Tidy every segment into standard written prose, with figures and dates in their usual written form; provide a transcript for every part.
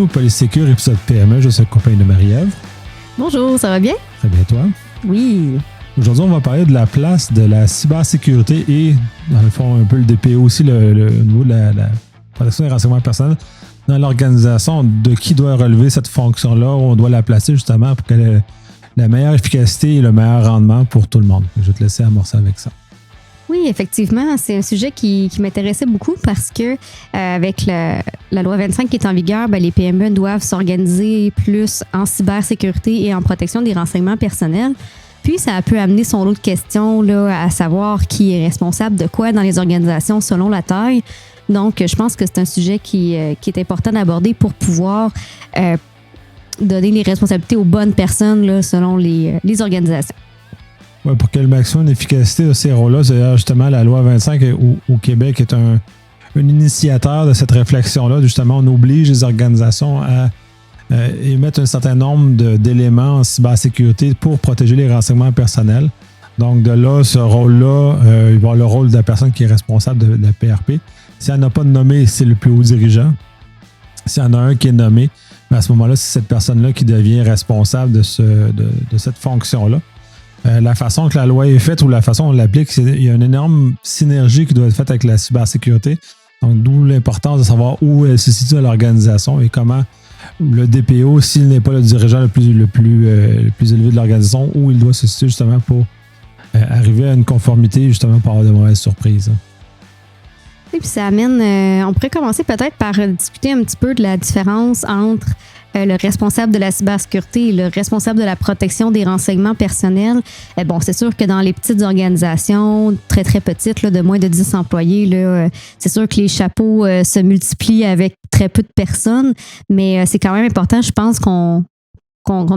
Polysécure, épisode PME. Je suis accompagné de Marie-Ève. Bonjour, ça va bien? Très bien, toi? Oui. Aujourd'hui, on va parler de la place de la cybersécurité et, dans le fond, un peu le DPO aussi, le niveau de la protection des renseignements personnels dans l'organisation, de qui doit relever cette fonction-là, où on doit la placer justement pour qu'elle ait la meilleure efficacité et le meilleur rendement pour tout le monde. Je vais te laisser amorcer avec ça. Oui, effectivement, c'est un sujet qui m'intéressait beaucoup parce que avec la loi 25 qui est en vigueur, les PME doivent s'organiser plus en cybersécurité et en protection des renseignements personnels. Puis, ça peut amener son lot de questions là, à savoir qui est responsable de quoi dans les organisations selon la taille. Donc, je pense que c'est un sujet qui est important d'aborder pour pouvoir donner les responsabilités aux bonnes personnes là, selon les organisations. Ouais, pour qu'il y ait le maximum d'efficacité de ces rôles-là, c'est justement la loi 25 au Québec est un initiateur de cette réflexion-là. Justement, on oblige les organisations à émettre un certain nombre d'éléments en cybersécurité pour protéger les renseignements personnels. Donc, de là, ce rôle-là, il va y avoir le rôle de la personne qui est responsable de la PRP. S'il n'y en a pas de nommé, c'est le plus haut dirigeant. S'il y en a un qui est nommé, à ce moment-là, c'est cette personne-là qui devient responsable de cette fonction-là. La façon que la loi est faite ou la façon dont on l'applique, il y a une énorme synergie qui doit être faite avec la cybersécurité. Donc, d'où l'importance de savoir où elle se situe à l'organisation et comment le DPO, s'il n'est pas le dirigeant le plus élevé de l'organisation, où il doit se situer justement pour arriver à une conformité, justement pour avoir de mauvaises surprises. Et puis ça amène, on pourrait commencer peut-être par discuter un petit peu de la différence entre le responsable de la cybersécurité et le responsable de la protection des renseignements personnels. Bon, c'est sûr que dans les petites organisations, très, très petites, là, de moins de 10 employés, là, c'est sûr que les chapeaux se multiplient avec très peu de personnes, mais c'est quand même important, je pense, qu'on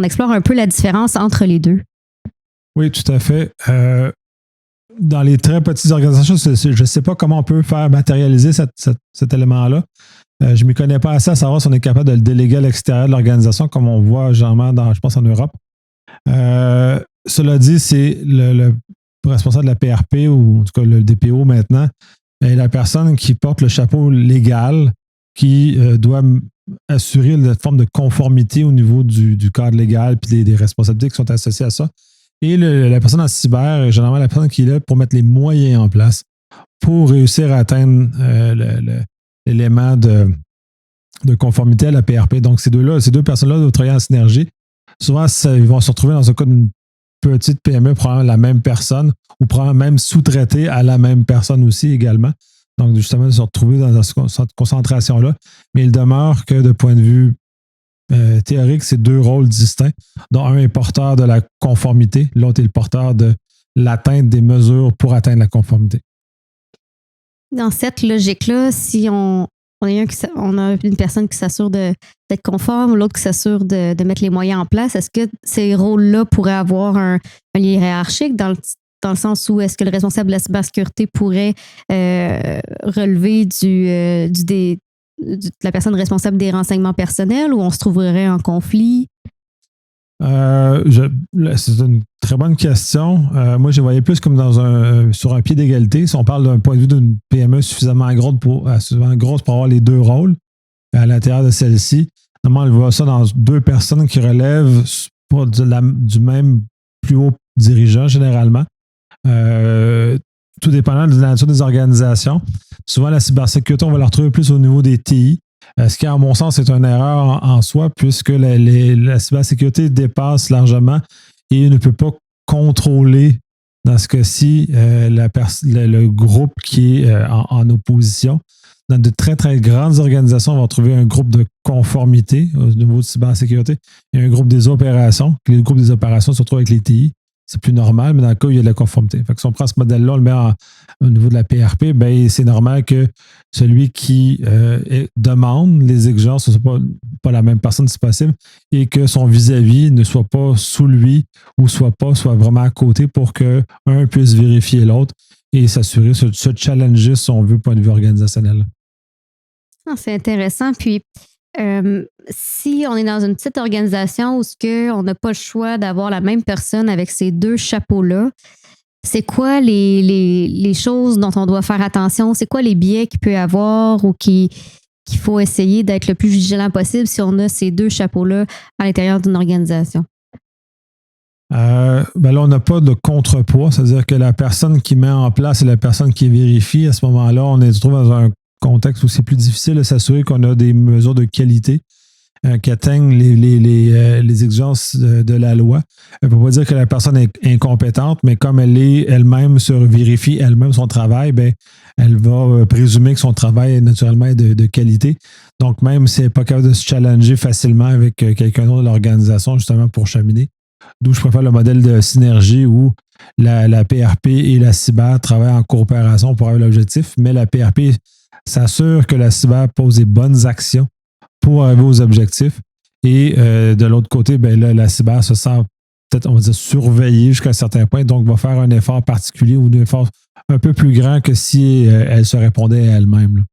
explore un peu la différence entre les deux. Oui, tout à fait. Dans les très petites organisations, je ne sais pas comment on peut faire matérialiser cet élément-là. Je ne m'y connais pas assez à savoir si on est capable de le déléguer à l'extérieur de l'organisation, comme on voit généralement je pense, en Europe. Cela dit, c'est le responsable de la PRP, ou en tout cas le DPO maintenant, est la personne qui porte le chapeau légal, qui doit assurer une forme de conformité au niveau du cadre légal et des responsabilités qui sont associées à ça. Et la personne en cyber est généralement la personne qui est là pour mettre les moyens en place pour réussir à atteindre l'élément de conformité à la PRP. Donc, ces deux personnes-là doivent travailler en synergie. Souvent, ils vont se retrouver dans un cas d'une petite PME, probablement la même personne, ou probablement même sous-traiter à la même personne aussi également. Donc, justement, de se retrouver dans cette concentration-là. Mais il demeure que, de point de vue théorique, c'est deux rôles distincts, dont un est porteur de la conformité, l'autre est le porteur de l'atteinte des mesures pour atteindre la conformité. Dans cette logique-là, si on a une personne qui s'assure d'être conforme, l'autre qui s'assure de mettre les moyens en place, est-ce que ces rôles-là pourraient avoir un lien hiérarchique dans le sens où est-ce que le responsable de la cybersécurité pourrait relever de la personne responsable des renseignements personnels, ou on se trouverait en conflit? C'est une très bonne question. Moi, je voyais plus comme sur un pied d'égalité. Si on parle d'un point de vue d'une PME suffisamment grosse pour avoir les deux rôles à l'intérieur de celle-ci, normalement, elle voit ça dans deux personnes qui relèvent du même plus haut dirigeant, généralement. Tout dépendant de la nature des organisations. Souvent, la cybersécurité, on va la retrouver plus au niveau des TI. Ce qui, à mon sens, est une erreur en soi, puisque la cybersécurité dépasse largement et ne peut pas contrôler, dans ce cas-ci, le groupe qui est en opposition. Dans de très, très grandes organisations, on va trouver un groupe de conformité au niveau de cybersécurité et un groupe des opérations. Les groupes des opérations se retrouvent avec les TI. C'est plus normal, mais dans le cas où il y a de la conformité. Fait que si on prend ce modèle-là, on le met au niveau de la PRP, c'est normal que celui qui demande les exigences ne soit pas la même personne si possible et que son vis-à-vis ne soit pas sous lui ou soit vraiment à côté pour qu'un puisse vérifier l'autre et s'assurer, se challenger, si on veut, point de vue organisationnel. C'est intéressant. Puis, si on est dans une petite organisation où on n'a pas le choix d'avoir la même personne avec ces deux chapeaux-là, c'est quoi les choses dont on doit faire attention? C'est quoi les biais qu'il peut y avoir ou qui qu'il faut essayer d'être le plus vigilant possible si on a ces deux chapeaux-là à l'intérieur d'une organisation? Là, on n'a pas de contrepoids, c'est-à-dire que la personne qui met en place et la personne qui vérifie, à ce moment-là, on se trouve dans un contexte où c'est plus difficile de s'assurer qu'on a des mesures de qualité qui atteignent les exigences de la loi. On ne peut pas dire que la personne est incompétente, mais comme elle est elle-même vérifie elle-même son travail, ben, elle va présumer que son travail est naturellement de qualité. Donc, même si elle n'est pas capable de se challenger facilement avec quelqu'un d'autre de l'organisation, justement pour cheminer. D'où je préfère le modèle de synergie où la PRP et la cyber travaillent en coopération pour avoir l'objectif, mais la PRP s'assure que la cyber pose des bonnes actions pour arriver aux objectifs. Et de l'autre côté, ben là, la cyber se sent peut-être, on va dire, surveillée jusqu'à un certain point, donc va faire un effort particulier ou un effort un peu plus grand que si elle se répondait à elle-même, là.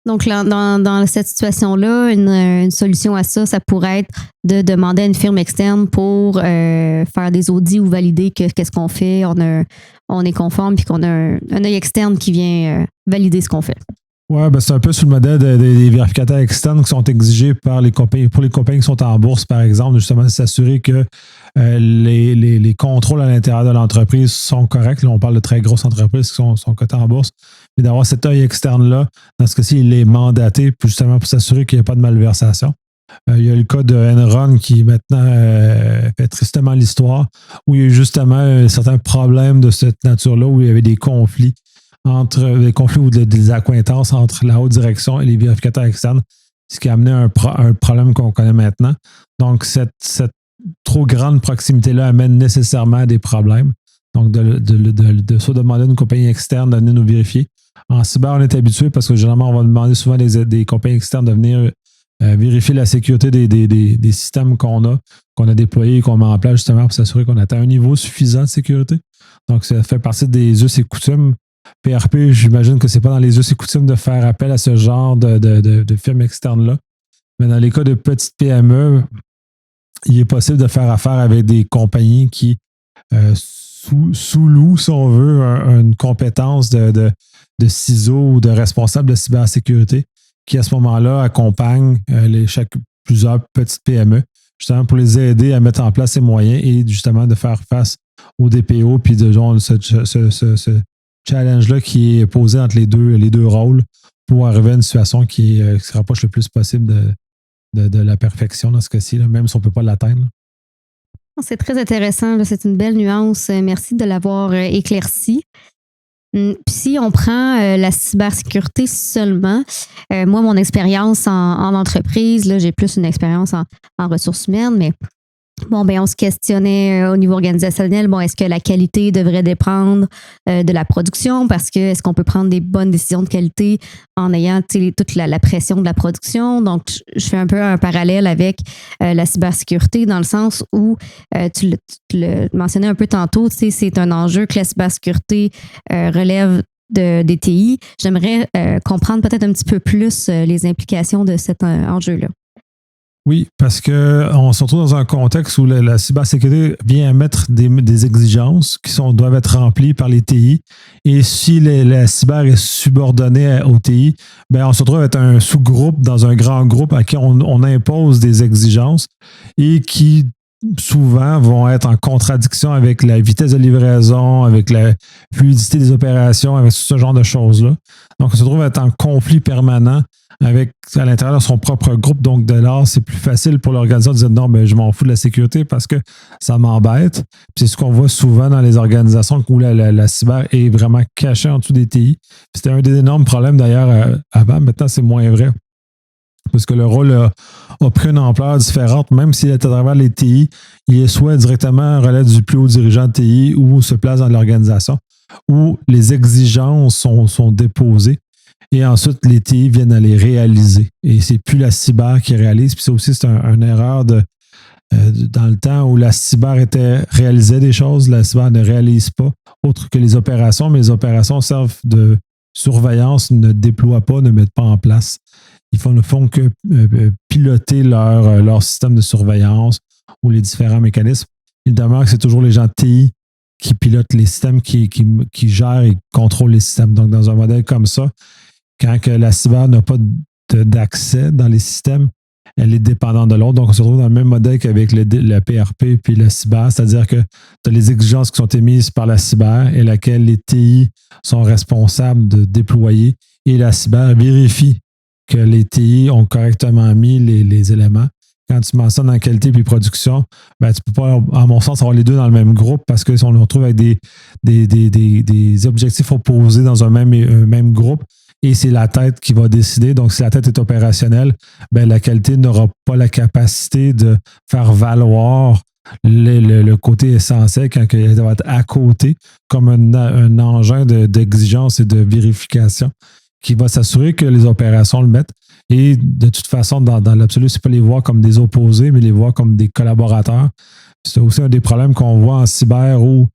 Donc, là, dans cette situation-là, une solution à ça, ça pourrait être de demander à une firme externe pour faire des audits ou valider qu'est-ce qu'on fait, on est conforme, puis qu'on a un œil externe qui vient valider ce qu'on fait. Oui, ben c'est un peu sur le modèle des vérificateurs externes qui sont exigés par les compagnies, pour les compagnies qui sont en bourse, par exemple, justement, s'assurer que les contrôles à l'intérieur de l'entreprise sont corrects. Là, on parle de très grosses entreprises qui sont cotées en bourse. Mais d'avoir cet œil externe-là, dans ce cas-ci, il est mandaté justement pour s'assurer qu'il n'y a pas de malversation. Il y a le cas de Enron qui maintenant fait tristement l'histoire, où il y a eu justement certains problèmes de cette nature-là, où il y avait des conflits ou des accointances entre la haute direction et les vérificateurs externes, ce qui a amené un problème qu'on connaît maintenant. Donc, cette trop grande proximité-là amène nécessairement à des problèmes. Donc, de soit demander à une compagnie externe de venir nous vérifier. En cyber, on est habitué parce que généralement, on va demander souvent des compagnies externes de venir vérifier la sécurité des systèmes qu'on a déployés et qu'on met en place justement pour s'assurer qu'on atteint un niveau suffisant de sécurité. Donc, ça fait partie des us et coutumes. PRP, j'imagine que ce n'est pas dans les us et coutumes de faire appel à ce genre de firme externe-là. Mais dans les cas de petites PME, il est possible de faire affaire avec des compagnies qui sous-louent, si on veut, une compétence de CISO ou de responsable de cybersécurité qui, à ce moment-là, accompagnent plusieurs petites PME, justement pour les aider à mettre en place ces moyens et justement de faire face au DPO puis de genre ce challenge-là qui est posé entre les deux rôles pour arriver à une situation qui se rapproche le plus possible de la perfection dans ce cas-ci, là, même si on ne peut pas l'atteindre. C'est très intéressant, là, c'est une belle nuance. Merci de l'avoir éclairci. Puis si on prend la cybersécurité seulement, moi, mon expérience en entreprise, là, j'ai plus une expérience en ressources humaines, mais bon, ben, on se questionnait au niveau organisationnel, bon, est-ce que la qualité devrait dépendre de la production? Parce que est-ce qu'on peut prendre des bonnes décisions de qualité en ayant toute la pression de la production? Donc, je fais un peu un parallèle avec la cybersécurité dans le sens où tu le mentionnais un peu tantôt, c'est un enjeu que la cybersécurité relève des TI. J'aimerais comprendre peut-être un petit peu plus les implications de cet enjeu-là. Oui, parce qu'on se retrouve dans un contexte où la cybersécurité vient mettre des exigences qui doivent être remplies par les TI. Et si la cyber est subordonnée aux TI, ben on se retrouve avec un sous-groupe dans un grand groupe à qui on impose des exigences et qui souvent vont être en contradiction avec la vitesse de livraison, avec la fluidité des opérations, avec ce genre de choses-là. Donc, on se trouve être en conflit permanent à l'intérieur de son propre groupe. Donc, de là, c'est plus facile pour l'organisation de dire non, ben, je m'en fous de la sécurité parce que ça m'embête. Puis c'est ce qu'on voit souvent dans les organisations où la cyber est vraiment cachée en dessous des TI. Puis c'était un des énormes problèmes d'ailleurs avant. Maintenant, c'est moins vrai. Parce que le rôle a pris une ampleur différente, même s'il est à travers les TI, il est soit directement relève du plus haut dirigeant de TI ou se place dans l'organisation, où les exigences sont déposées et ensuite les TI viennent à les réaliser. Et c'est plus la cyber qui réalise. Puis ça aussi, c'est une erreur dans le temps où la cyber réalisait des choses, la cyber ne réalise pas, autre que les opérations, mais les opérations servent de surveillance, ne déploient pas, ne mettent pas en place. Ils ne font que piloter leur système de surveillance ou les différents mécanismes. Il demeure que c'est toujours les gens de TI qui pilotent les systèmes, qui gèrent et contrôlent les systèmes. Donc, dans un modèle comme ça, Quand que la cyber n'a pas d'accès dans les systèmes, elle est dépendante de l'autre. Donc, on se retrouve dans le même modèle qu'avec le PRP puis le cyber, c'est-à-dire que tu as les exigences qui sont émises par la cyber et laquelle les TI sont responsables de déployer et la cyber vérifie que les TI ont correctement mis les éléments. Quand tu mentionnes en qualité puis production, ben, tu ne peux pas, à mon sens, avoir les deux dans le même groupe parce que si on le retrouve avec des objectifs opposés dans un même groupe, et c'est la tête qui va décider. Donc, si la tête est opérationnelle, ben, la qualité n'aura pas la capacité de faire valoir le côté essentiel quand elle va être à côté comme un engin d'exigence et de vérification qui va s'assurer que les opérations le mettent. Et de toute façon, dans l'absolu, c'est pas les voir comme des opposés, mais les voir comme des collaborateurs. C'est aussi un des problèmes qu'on voit en cyber où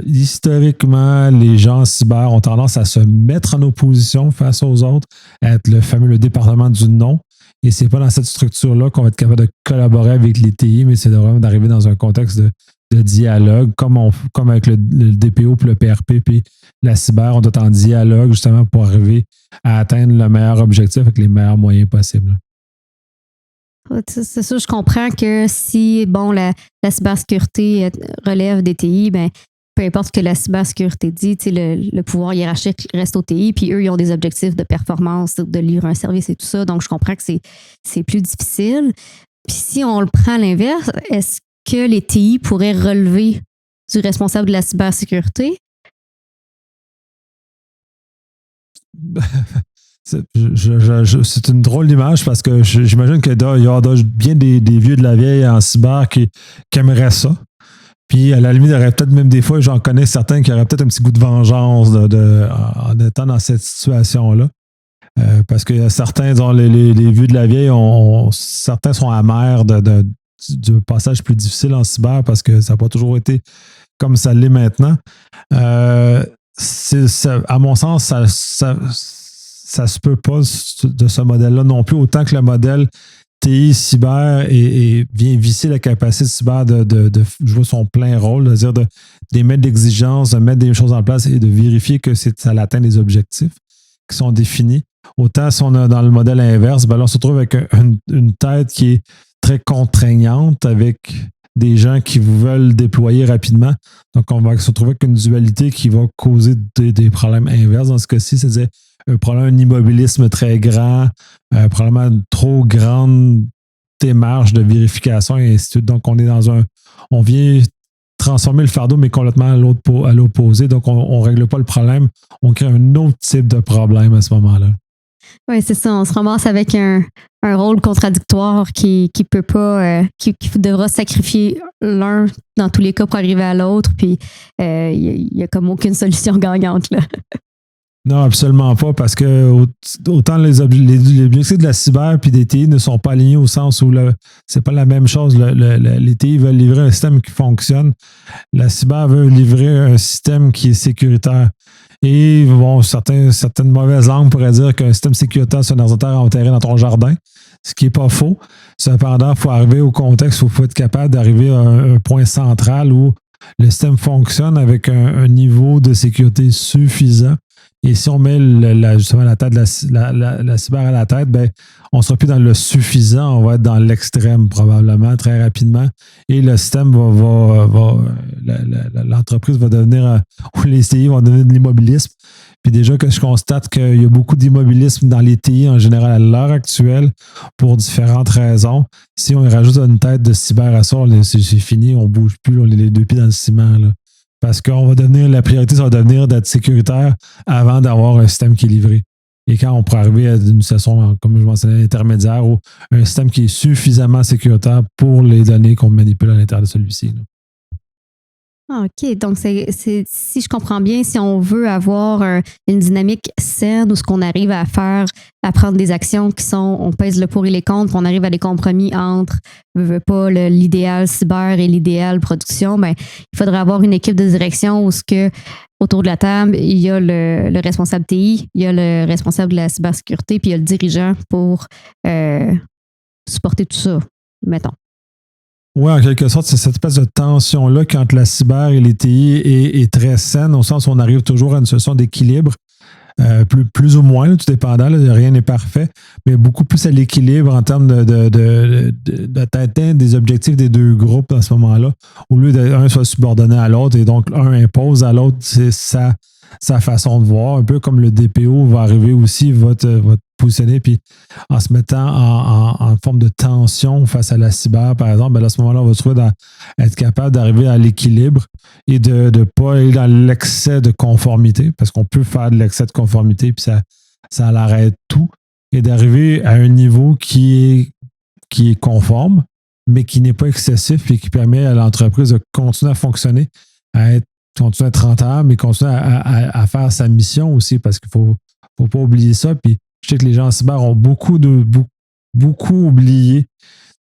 historiquement, les gens en cyber ont tendance à se mettre en opposition face aux autres, à être le département du non. Et c'est pas dans cette structure-là qu'on va être capable de collaborer avec les TI, mais c'est vraiment d'arriver dans un contexte de dialogue, comme avec le DPO puis le PRP puis la cyber, on doit être en dialogue justement pour arriver à atteindre le meilleur objectif avec les meilleurs moyens possibles. C'est sûr, je comprends que si la cybersécurité relève des TI, ben, peu importe ce que la cybersécurité dit, le pouvoir hiérarchique reste au TI, puis eux, ils ont des objectifs de performance, de livrer un service et tout ça. Donc, je comprends que c'est plus difficile. Puis si on le prend à l'inverse, est-ce que les TI pourraient relever du responsable de la cybersécurité? C'est une drôle d'image parce que j'imagine qu'il y a bien des vieux de la vieille en cyber qui aimeraient ça. Puis, à la limite, il y aurait peut-être même des fois, j'en connais certains qui auraient peut-être un petit goût de vengeance en étant dans cette situation-là. Parce que certains, disons, les vieux de la vieille, certains sont amers du passage plus difficile en cyber parce que ça n'a pas toujours été comme ça l'est maintenant. À mon sens, ça se peut pas de ce modèle-là non plus, autant que le modèle TI cyber vient visser la capacité cyber de jouer son plein rôle, c'est-à-dire d'émettre d'exigences, de mettre des choses en place et de vérifier que ça atteint les objectifs qui sont définis. Autant si on est dans le modèle inverse, ben là, on se retrouve avec une tête qui est très contraignante avec des gens qui veulent déployer rapidement. Donc, on va se retrouver avec une dualité qui va causer des problèmes inverses. Dans ce cas-ci, c'est-à-dire un immobilisme très grand, probablement une trop grande démarche de vérification et ainsi de suite. Donc, on vient transformer le fardeau, mais complètement à l'opposé. Donc, on ne règle pas le problème. On crée un autre type de problème à ce moment-là. Oui, c'est ça. On se ramasse avec un rôle contradictoire qui peut pas, qui devra sacrifier l'un dans tous les cas pour arriver à l'autre. Puis, il n'y a comme aucune solution gagnante, là. Non, absolument pas, parce que autant les objectifs de la cyber et des TI ne sont pas alignés au sens où c'est pas la même chose. Les TI veulent livrer un système qui fonctionne. La cyber veut livrer un système qui est sécuritaire. Et bon, certaines mauvaises langues pourraient dire qu'un système sécuritaire, c'est un ordinateur enterré dans ton jardin, ce qui n'est pas faux. Cependant, il faut arriver au contexte où il faut être capable d'arriver à un point central où le système fonctionne avec un niveau de sécurité suffisant. Et si on met justement la tête la cyber à la tête, ben, on ne sera plus dans le suffisant, on va être dans l'extrême probablement très rapidement. Et le système l'entreprise va devenir, ou les TI vont devenir de l'immobilisme. Puis déjà que je constate qu'il y a beaucoup d'immobilisme dans les TI en général à l'heure actuelle pour différentes raisons. Si on rajoute une tête de cyber à ça, c'est fini, on ne bouge plus, on est les deux pieds dans le ciment, là. Parce la priorité, ça va devenir d'être sécuritaire avant d'avoir un système qui est livré. Et quand on pourrait arriver à une situation, comme je mentionnais, intermédiaire, ou un système qui est suffisamment sécuritaire pour les données qu'on manipule à l'intérieur de celui-ci, là. OK. Donc, si je comprends bien, si on veut avoir une dynamique saine où ce qu'on arrive à faire, à prendre des actions qui sont, on pèse le pour et les contre, puis on arrive à des compromis entre, l'idéal cyber et l'idéal production, ben, il faudrait avoir une équipe de direction où autour de la table, il y a le responsable TI, il y a le responsable de la cybersécurité, puis il y a le dirigeant pour supporter tout ça, mettons. Oui, en quelque sorte, c'est cette espèce de tension-là entre la cyber et les TI est très saine, au sens où on arrive toujours à une situation d'équilibre plus ou moins, là, tout dépendant, là, rien n'est parfait, mais beaucoup plus à l'équilibre en termes d'atteindre des objectifs des deux groupes à ce moment-là, au lieu d'un soit subordonné à l'autre et donc un impose à l'autre sa façon de voir, un peu comme le DPO va arriver aussi, va te positionner, puis en se mettant en forme de tension face à la cyber, par exemple, ben à ce moment-là, on va se trouver être capable d'arriver à l'équilibre et de ne pas aller dans l'excès de conformité, parce qu'on peut faire de l'excès de conformité, puis ça l'arrête tout, et d'arriver à un niveau qui est conforme, mais qui n'est pas excessif et qui permet à l'entreprise de continuer à fonctionner, continuer à être rentable, mais continuer à faire sa mission aussi, parce qu'il ne faut pas oublier ça. Puis je sais que les gens en cyber ont beaucoup oublié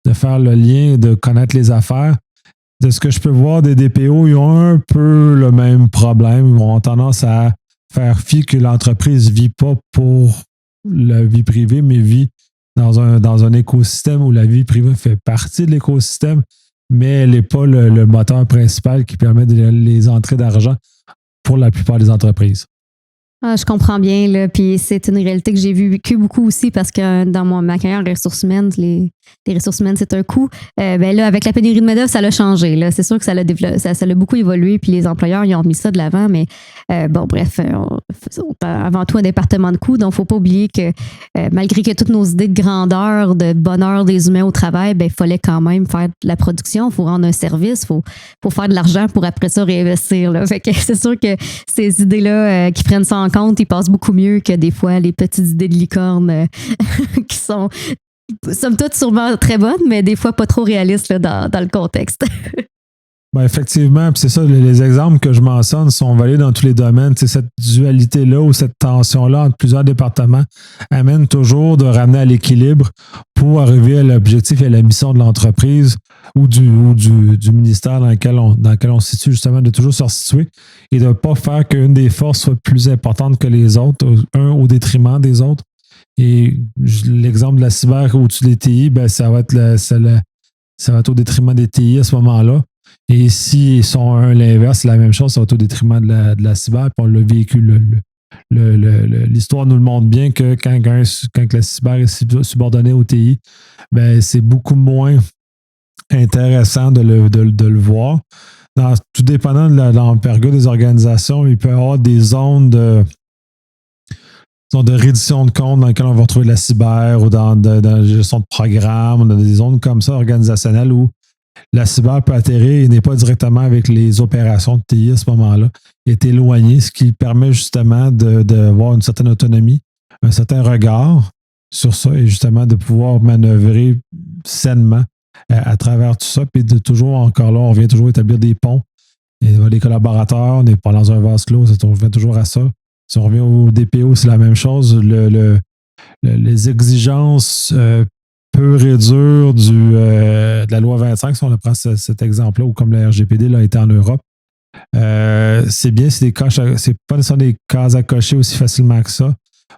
de faire le lien, de connaître les affaires. De ce que je peux voir des DPO, ils ont un peu le même problème. Ils ont tendance à faire fi que l'entreprise ne vit pas pour la vie privée, mais vit dans un écosystème où la vie privée fait partie de l'écosystème, mais elle n'est pas le moteur principal qui permet les entrées d'argent pour la plupart des entreprises. Ah, je comprends bien, là. Puis c'est une réalité que j'ai vécu beaucoup aussi parce que dans ma carrière en ressources humaines, les ressources humaines, c'est un coût. Ben là, avec la pénurie de main-d'œuvre, ça l'a changé. Là. C'est sûr que ça l'a beaucoup évolué, puis les employeurs, ils ont mis ça de l'avant, mais bon, bref, avant tout, un département de coûts. Donc, il ne faut pas oublier que malgré que toutes nos idées de grandeur, de bonheur des humains au travail, ben, il fallait quand même faire de la production, il faut rendre un service, il faut faire de l'argent pour après ça réinvestir. Là. Fait que c'est sûr que ces idées-là qui prennent ça en compte, ils passent beaucoup mieux que des fois les petites idées de licorne qui sont, somme toute, sûrement très bonnes, mais des fois pas trop réalistes là, dans le contexte. Ben effectivement, puis c'est ça, les exemples que je mentionne sont valés dans tous les domaines. Tu sais, cette dualité-là ou cette tension-là entre plusieurs départements amène toujours de ramener à l'équilibre pour arriver à l'objectif et à la mission de l'entreprise ou du ministère dans lequel on se situe, justement, de toujours se resituer et de ne pas faire qu'une des forces soit plus importante que les autres, un au détriment des autres. Et l'exemple de la cyber au-dessus des TI, ben, ça va être au détriment des TI à ce moment-là. Et s'ils sont l'inverse, c'est la même chose, ça va être au détriment de la cyber. Puis on l'a vécu. L'histoire nous le montre bien que quand la cyber est subordonnée au TI, ben, c'est beaucoup moins intéressant de le voir. Tout dépendant de l'envergure des organisations, il peut y avoir des zones de reddition de compte dans lesquelles on va retrouver de la cyber ou dans la gestion de programme, dans des zones comme ça organisationnelles où la cyber peut atterrir et n'est pas directement avec les opérations de TI à ce moment-là. Il est éloigné, ce qui permet justement d'avoir une certaine autonomie, un certain regard sur ça et justement de pouvoir manœuvrer sainement à travers tout ça. Puis de toujours, encore là, on vient toujours établir des ponts. Et les collaborateurs, on n'est pas dans un vase clos, on revient toujours à ça. Si on revient au DPO, c'est la même chose. Les exigences pures et dures de la loi 25, si on prend cet exemple-là, ou comme le RGPD l'a été en Europe, c'est bien, c'est pas nécessairement des cases à cocher aussi facilement que ça.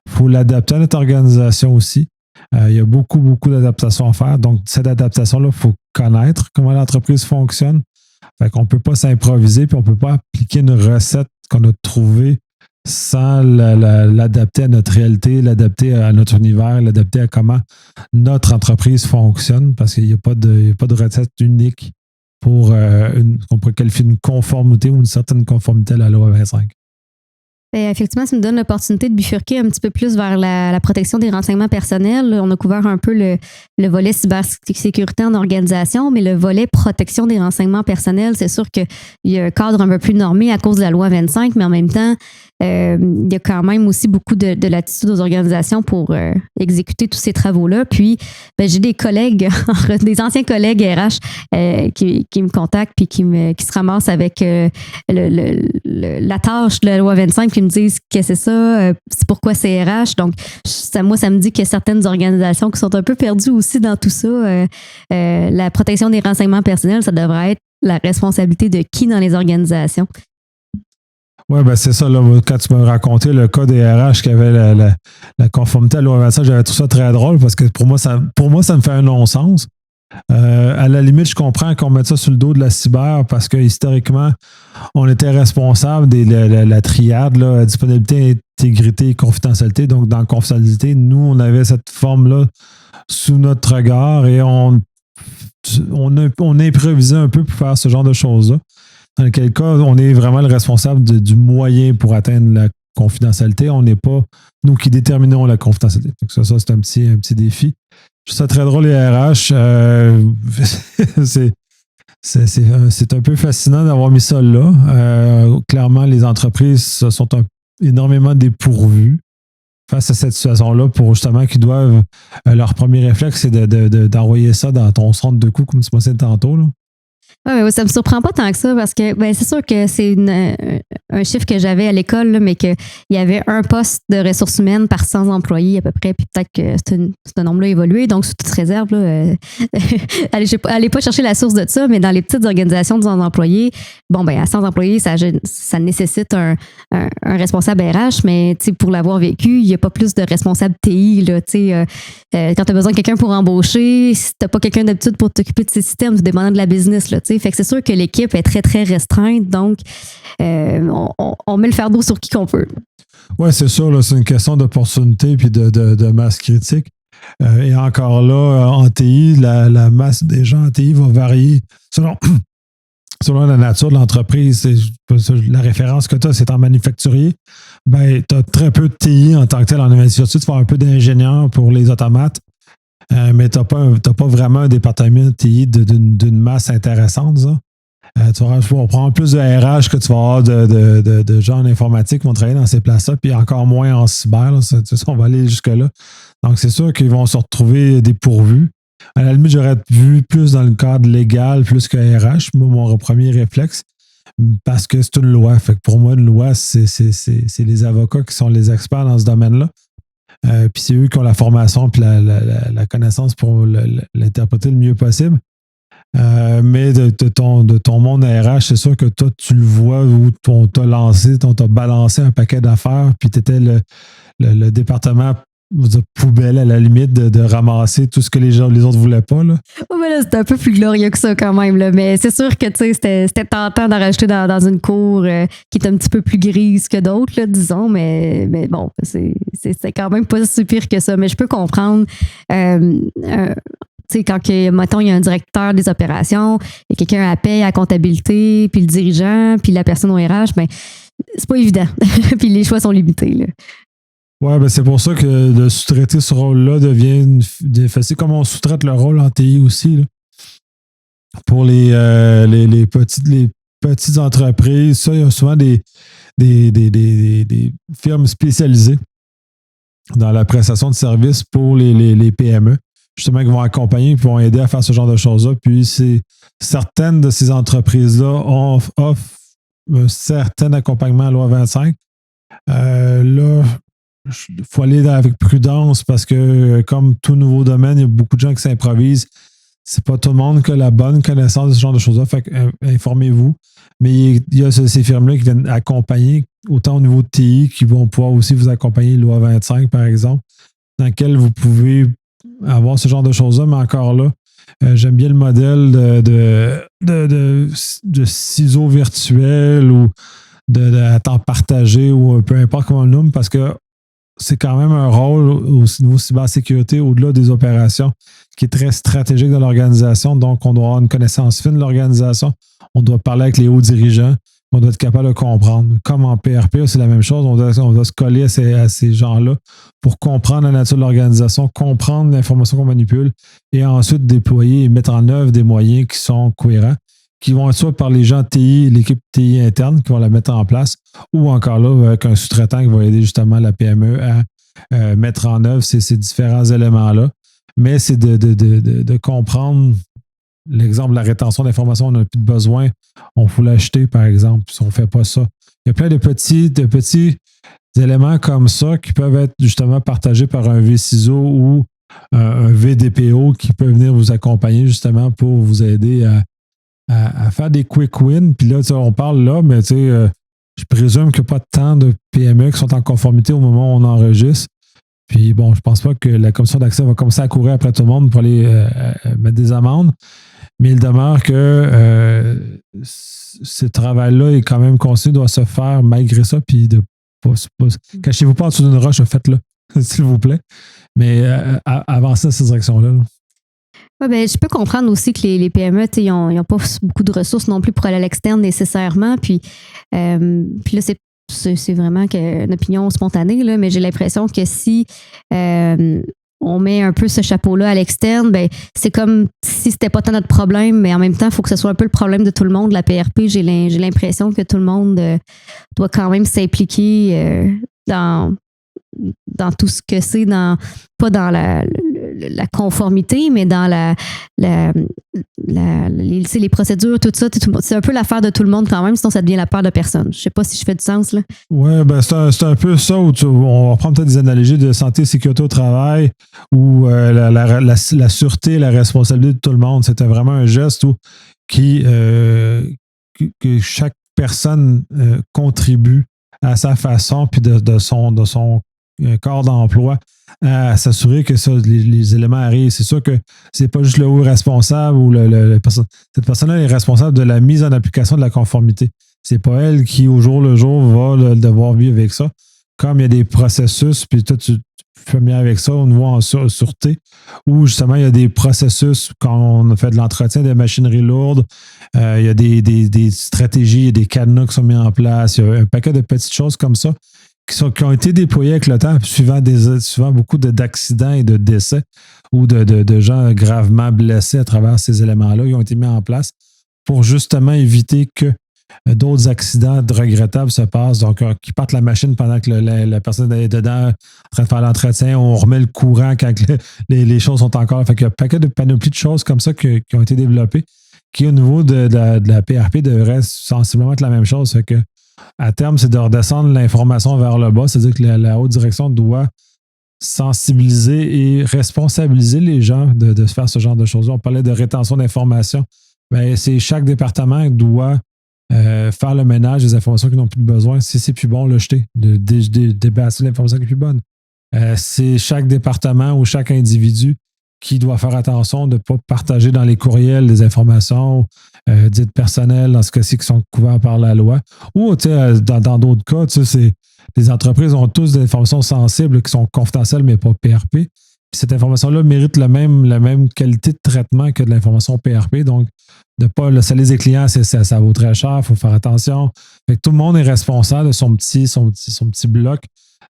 Il faut l'adapter à notre organisation aussi. Il y a beaucoup, beaucoup d'adaptations à faire. Donc, cette adaptation-là, il faut connaître comment l'entreprise fonctionne. Fait qu'on ne peut pas s'improviser, puis on ne peut pas appliquer une recette qu'on a trouvée sans l'adapter à notre réalité, l'adapter à notre univers, l'adapter à comment notre entreprise fonctionne, parce qu'il n'y a pas de recette unique pour qu'on pourrait qualifier d'une conformité ou une certaine conformité à la loi 25. Bien, effectivement, ça me donne l'opportunité de bifurquer un petit peu plus vers la protection des renseignements personnels. On a couvert un peu le volet cybersécurité en organisation, mais le volet protection des renseignements personnels, c'est sûr qu'il y a un cadre un peu plus normé à cause de la loi 25, mais en même temps, il y a quand même aussi beaucoup de latitude aux organisations pour exécuter tous ces travaux-là. Puis, ben, j'ai des collègues, des anciens collègues RH qui me contactent puis qui se ramassent avec la tâche de la loi 25 puis me disent que c'est ça, c'est pourquoi c'est RH. Donc, ça me dit qu'il y a certaines organisations qui sont un peu perdues aussi dans tout ça. La protection des renseignements personnels, ça devrait être la responsabilité de qui dans les organisations? Oui, ben c'est ça. Là, quand tu m'as raconté le cas des RH qui avait la conformité à la loi 25, j'avais trouvé ça très drôle parce que pour moi, ça me fait un non-sens. À la limite, je comprends qu'on mette ça sur le dos de la cyber parce que historiquement, on était responsable de la triade, là, disponibilité, intégrité et confidentialité. Donc, dans la confidentialité, nous, on avait cette forme-là sous notre regard et on improvisait un peu pour faire ce genre de choses-là. Dans quel cas, on est vraiment le responsable du moyen pour atteindre la confidentialité. On n'est pas nous qui déterminons la confidentialité. Donc ça c'est un petit défi. Je trouve ça très drôle, les RH. C'est un peu fascinant d'avoir mis ça là. Clairement, les entreprises sont énormément dépourvues face à cette situation-là pour justement qu'ils doivent. Leur premier réflexe, c'est d'envoyer ça dans ton centre de coût, comme tu mentionnes tantôt, là. Oui, mais ça me surprend pas tant que ça parce que c'est sûr que c'est un chiffre que j'avais à l'école, là, mais qu'il y avait un poste de ressources humaines par 100 employés à peu près, puis peut-être que ce nombre-là a évolué. Donc, sous toute réserve, là, allez pas chercher la source de ça, mais dans les petites organisations de 100 employés, à 100 employés, ça nécessite un responsable RH, mais pour l'avoir vécu, il n'y a pas plus de responsable TI. Là, quand tu as besoin de quelqu'un pour embaucher, si tu n'as pas quelqu'un d'habitude pour t'occuper de ces systèmes, tout dépendant de la business. Là, fait que c'est sûr que l'équipe est très, très restreinte. Donc, on met le fardeau sur qui qu'on peut. Oui, c'est sûr. Là, c'est une question d'opportunité puis de masse critique. Et encore là, en TI, la masse des gens en TI va varier selon la nature de l'entreprise. La référence que tu as, c'est en manufacturier. Tu as très peu de TI en tant que tel en manufacturier. Tu vas avoir un peu d'ingénieurs pour les automates. Mais tu n'as pas vraiment un département de TI d'une masse intéressante. Ça. Tu vas prendre plus de RH que tu vas avoir de gens en informatique qui vont travailler dans ces places-là, puis encore moins en cyber. Là, on va aller jusque-là. Donc, c'est sûr qu'ils vont se retrouver dépourvus. À la limite, j'aurais vu plus dans le cadre légal plus que RH, moi, mon premier réflexe, parce que c'est une loi. Fait que pour moi, une loi, c'est les avocats qui sont les experts dans ce domaine-là. Puis c'est eux qui ont la formation et la connaissance pour l'interpréter le mieux possible. Mais de ton monde RH, c'est sûr que toi, tu le vois où on t'a lancé, on t'a balancé un paquet d'affaires, puis tu étais le département de poubelle à la limite de ramasser tout ce que les autres voulaient pas. Là. Oh, mais là, c'était un peu plus glorieux que ça quand même. Là. Mais c'est sûr que c'était tentant d'en rajouter dans une cour qui est un petit peu plus grise que d'autres, là, disons. Mais bon, c'est quand même pas si pire que ça. Mais je peux comprendre. Quand, mettons, il y a un directeur des opérations, il y a quelqu'un à paie, à comptabilité, puis le dirigeant, puis la personne au RH, c'est pas évident. Puis les choix sont limités. Là. Oui, c'est pour ça que de sous-traiter ce rôle-là devient facile, comme on sous-traite le rôle en TI aussi. Là. Pour les petites entreprises, ça, il y a souvent des firmes spécialisées dans la prestation de services pour les PME, justement, qui vont accompagner et qui vont aider à faire ce genre de choses-là. Puis, certaines de ces entreprises-là offrent un certain accompagnement à loi 25. Là, il faut aller avec prudence parce que, comme tout nouveau domaine, il y a beaucoup de gens qui s'improvisent. C'est pas tout le monde qui a la bonne connaissance de ce genre de choses-là. Fait informez-vous. Mais il y a ces firmes-là qui viennent accompagner, autant au niveau de TI, qui vont pouvoir aussi vous accompagner, loi 25, par exemple, dans lequel vous pouvez avoir ce genre de choses-là. Mais encore là, j'aime bien le modèle de ciseaux virtuels ou de temps partagé ou peu importe comment on le nomme, parce que c'est quand même un rôle au niveau cybersécurité, au-delà des opérations, qui est très stratégique dans l'organisation. Donc, on doit avoir une connaissance fine de l'organisation. On doit parler avec les hauts dirigeants. On doit être capable de comprendre. Comme en PRP, c'est la même chose. On doit se coller à ces gens-là pour comprendre la nature de l'organisation, comprendre l'information qu'on manipule et ensuite déployer et mettre en œuvre des moyens qui sont cohérents, qui vont être soit par les gens TI, l'équipe TI interne qui vont la mettre en place, ou encore là, avec un sous-traitant qui va aider justement la PME à mettre en œuvre ces différents éléments-là. Mais c'est de comprendre l'exemple de la rétention d'informations, on n'a plus de besoin, on faut l'acheter, par exemple, si on ne fait pas ça. Il y a plein de petits éléments comme ça qui peuvent être justement partagés par un vCISO ou un VDPO qui peut venir vous accompagner justement pour vous aider à faire des quick wins. Puis là, on parle là, mais je présume qu'il n'y a pas tant de PME qui sont en conformité au moment où on enregistre. Puis bon, je pense pas que la commission d'accès va commencer à courir après tout le monde pour aller mettre des amendes. Mais il demeure que ce travail-là est quand même continué, doit se faire malgré ça. Puis cachez-vous pas en dessous d'une roche, faites-le, s'il vous plaît. Mais avancez dans cette direction-là. Ouais, ben, je peux comprendre aussi que les PME, ils n'ont pas beaucoup de ressources non plus pour aller à l'externe nécessairement. Puis là, c'est vraiment une opinion spontanée, là, mais j'ai l'impression que si on met un peu ce chapeau-là à l'externe, ben, c'est comme si c'était pas tant notre problème, mais en même temps, il faut que ce soit un peu le problème de tout le monde. La PRP, j'ai l'impression que tout le monde doit quand même s'impliquer dans tout ce que c'est, pas dans la conformité, mais dans les procédures, tout ça. C'est un peu l'affaire de tout le monde quand même, sinon ça devient l'affaire de personne. Je sais pas si je fais du sens, là. Oui, ben c'est un peu ça où on va prendre peut-être des analogies de santé et sécurité au travail où la sûreté et la responsabilité de tout le monde, c'était vraiment un geste où que chaque personne contribue à sa façon puis de son corps d'emploi à s'assurer que les éléments arrivent. C'est sûr que c'est pas juste le haut responsable ou cette personne-là est responsable de la mise en application de la conformité. C'est pas elle qui, au jour le jour, va devoir vivre avec ça. Comme il y a des processus, puis toi, tu fais bien avec ça au niveau en sûreté, où justement, il y a des processus quand on fait de l'entretien des machineries lourdes, il y a des stratégies, il y a des cadenas qui sont mis en place, il y a un paquet de petites choses comme ça qui ont été déployés avec le temps, suivant beaucoup d'accidents et de décès ou de gens gravement blessés à travers ces éléments-là. Ils ont été mis en place pour justement éviter que d'autres accidents regrettables se passent. Donc, qui partent la machine pendant que la personne est dedans en train de faire l'entretien, on remet le courant quand les choses sont encore. Fait qu'il y a un paquet de panoplies de choses comme ça qui ont été développées, qui au niveau de la PRP devrait sensiblement être la même chose. Fait que à terme, c'est de redescendre l'information vers le bas, c'est-à-dire que la haute direction doit sensibiliser et responsabiliser les gens de faire ce genre de choses. On parlait de rétention d'informations. Bien, c'est chaque département doit faire le ménage des informations qui n'ont plus de besoin. Si c'est plus bon, le jeter, débarrasser l'information qui est plus bonne. C'est chaque département ou chaque individu qui doit faire attention de ne pas partager dans les courriels des informations dites personnelles, dans ce cas-ci, qui sont couvertes par la loi. Ou dans d'autres cas, les entreprises ont tous des informations sensibles qui sont confidentielles, mais pas PRP. Puis cette information-là mérite la même qualité de traitement que de l'information PRP. Donc, de ne pas le salir des clients, ça vaut très cher, il faut faire attention. Fait que tout le monde est responsable de son petit bloc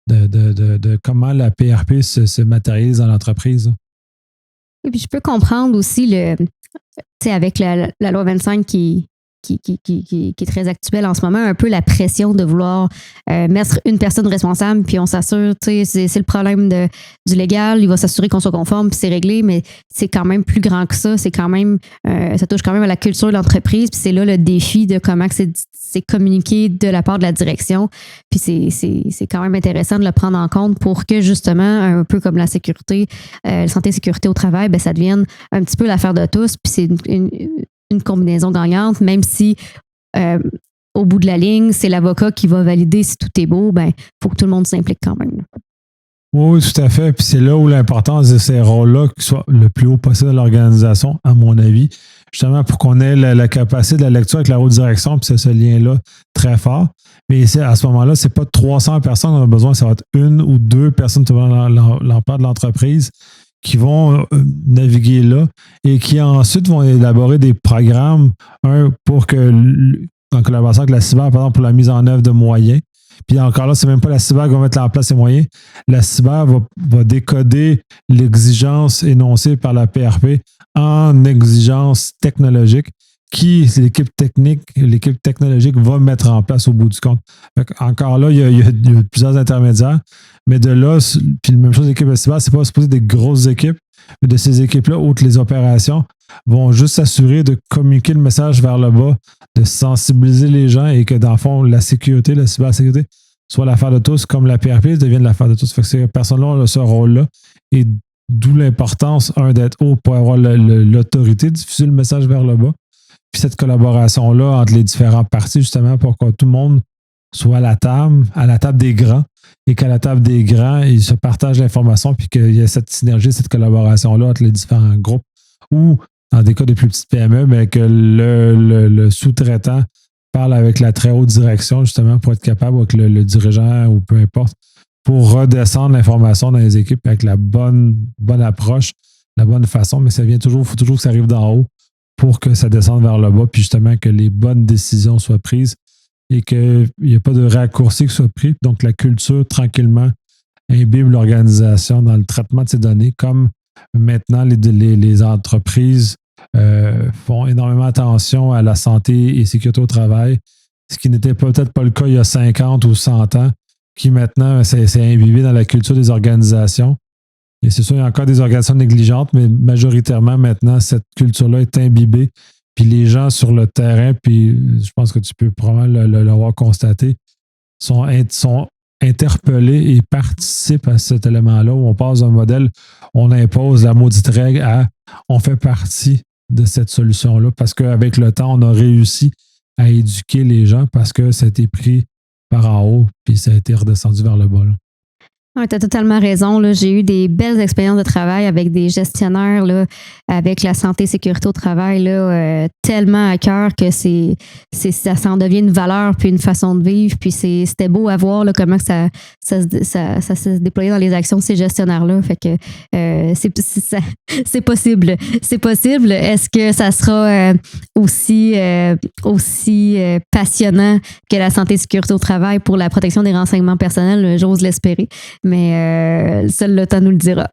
de comment la PRP se matérialise dans l'entreprise. Et puis, je peux comprendre aussi avec la loi 25 qui est très actuelle en ce moment, un peu la pression de vouloir mettre une personne responsable, puis on s'assure, c'est le problème du légal, il va s'assurer qu'on soit conforme, puis c'est réglé, mais c'est quand même plus grand que ça. C'est quand même, ça touche quand même à la culture de l'entreprise, puis c'est là le défi de comment c'est communiqué de la part de la direction. Puis c'est quand même intéressant de le prendre en compte pour que justement, un peu comme la sécurité, la santé et sécurité au travail, ça devienne un petit peu l'affaire de tous, puis c'est une combinaison gagnante, même si au bout de la ligne, c'est l'avocat qui va valider si tout est beau, il faut que tout le monde s'implique quand même. Oui, tout à fait. Puis c'est là où l'importance de ces rôles-là soit le plus haut possible de l'organisation, à mon avis, justement pour qu'on ait la capacité de la lecture avec la haute direction, puis c'est ce lien-là très fort. Mais à ce moment-là, c'est pas 300 personnes qu'on a besoin, ça va être une ou deux personnes devant l'emploi de l'entreprise qui vont naviguer là et qui ensuite vont élaborer des programmes, pour que, en collaboration avec la cyber, par exemple, pour la mise en œuvre de moyens. Puis encore là, c'est même pas la cyber qui va mettre en place ces moyens. La cyber va décoder l'exigence énoncée par la PRP en exigence technologique qui l'équipe technologique va mettre en place au bout du compte. Encore là, il y a plusieurs intermédiaires, mais de là, puis la même chose, l'équipe de cyber, c'est pas supposé des grosses équipes, mais de ces équipes-là, outre les opérations, vont juste s'assurer de communiquer le message vers le bas, de sensibiliser les gens et que, dans le fond, la sécurité, la cybersécurité, soit l'affaire de tous, comme la PRP devienne l'affaire de tous. Fait que ces personnes-là ont ce rôle-là. Et d'où l'importance, d'être haut pour avoir l'autorité de diffuser le message vers le bas. Puis cette collaboration-là entre les différentes parties, justement, pour que tout le monde soit à la table des grands, et qu'à la table des grands, ils se partagent l'information, puis qu'il y a cette synergie, cette collaboration-là entre les différents groupes, ou dans des cas de plus petites PME, mais que le sous-traitant parle avec la très haute direction, justement, pour être capable, avec le dirigeant ou peu importe, pour redescendre l'information dans les équipes avec la bonne approche, la bonne façon, mais il faut toujours que ça arrive d'en haut pour que ça descende vers le bas, puis justement que les bonnes décisions soient prises et qu'il n'y ait pas de raccourci qui soit pris. Donc, la culture, tranquillement, imbibe l'organisation dans le traitement de ces données, comme maintenant les entreprises font énormément attention à la santé et sécurité au travail, ce qui n'était peut-être pas le cas il y a 50 ou 100 ans, qui maintenant s'est imbibé dans la culture des organisations. Et c'est sûr, il y a encore des organisations négligentes, mais majoritairement maintenant, cette culture-là est imbibée. Puis les gens sur le terrain, puis je pense que tu peux probablement l'avoir constaté, sont interpellés et participent à cet élément-là où on passe d'un modèle, on impose la maudite règle à on fait partie de cette solution-là parce qu'avec le temps, on a réussi à éduquer les gens parce que ça a été pris par en haut puis ça a été redescendu vers le bas. Oui, tu as totalement raison. Là. J'ai eu des belles expériences de travail avec des gestionnaires, là, avec la santé et sécurité au travail, là, tellement à cœur que ça s'en devient une valeur puis une façon de vivre. Puis c'était beau à voir là, comment ça se déployait dans les actions de ces gestionnaires-là. Fait que c'est possible. C'est possible. Est-ce que ça sera aussi passionnant que la santé et sécurité au travail pour la protection des renseignements personnels? J'ose l'espérer. Mais seul le temps nous le dira.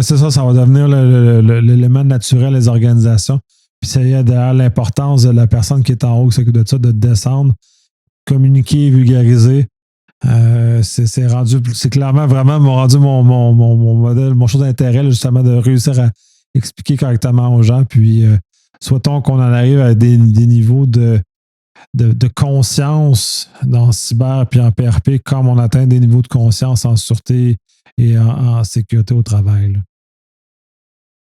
C'est ça va devenir l'élément naturel des organisations. Puis ça y est derrière l'importance de la personne qui est en haut, qui s'occupe de ça, de descendre, communiquer, vulgariser. C'est clairement vraiment rendu mon modèle, mon chose d'intérêt, justement, de réussir à expliquer correctement aux gens. Puis souhaitons qu'on en arrive à des niveaux de conscience dans cyber puis en PRP comme on atteint des niveaux de conscience en sûreté et en sécurité au travail. Là.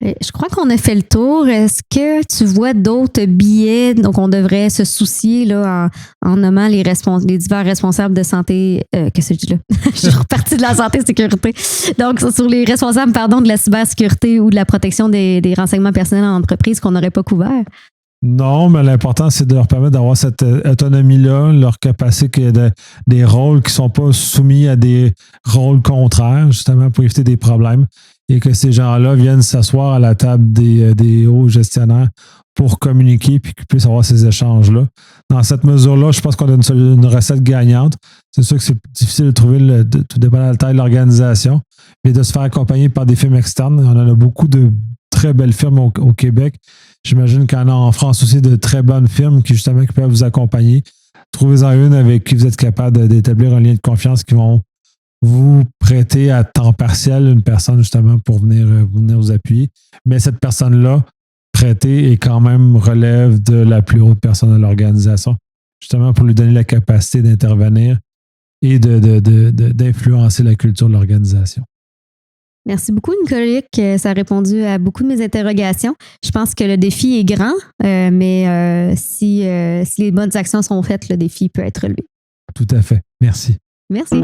Je crois qu'on a fait le tour. Est-ce que tu vois d'autres biais dont on devrait se soucier là, en nommant les divers responsables de santé? Qu'est-ce que je dis là? Je suis repartie de la santé et sécurité. Donc, sur les responsables de la cybersécurité ou de la protection des renseignements personnels en entreprise qu'on n'aurait pas couvert? Non, mais l'important, c'est de leur permettre d'avoir cette autonomie-là, leur capacité des rôles qui ne sont pas soumis à des rôles contraires, justement, pour éviter des problèmes, et que ces gens-là viennent s'asseoir à la table des hauts gestionnaires pour communiquer puis qu'ils puissent avoir ces échanges-là. Dans cette mesure-là, je pense qu'on a une recette gagnante. C'est sûr que c'est difficile de trouver, tout dépend de la taille de l'organisation, mais de se faire accompagner par des firmes externes. On en a beaucoup de très belles firmes au Québec. J'imagine qu'il y en a en France aussi de très bonnes firmes qui peuvent vous accompagner. Trouvez-en une avec qui vous êtes capable d'établir un lien de confiance qui vont vous prêter à temps partiel une personne justement pour venir vous appuyer. Mais cette personne-là, prêtée, est quand même relève de la plus haute personne de l'organisation, justement pour lui donner la capacité d'intervenir et d'influencer la culture de l'organisation. Merci beaucoup, Nicolas. Ça a répondu à beaucoup de mes interrogations. Je pense que le défi est grand, mais si les bonnes actions sont faites, le défi peut être relevé. Tout à fait. Merci. Merci.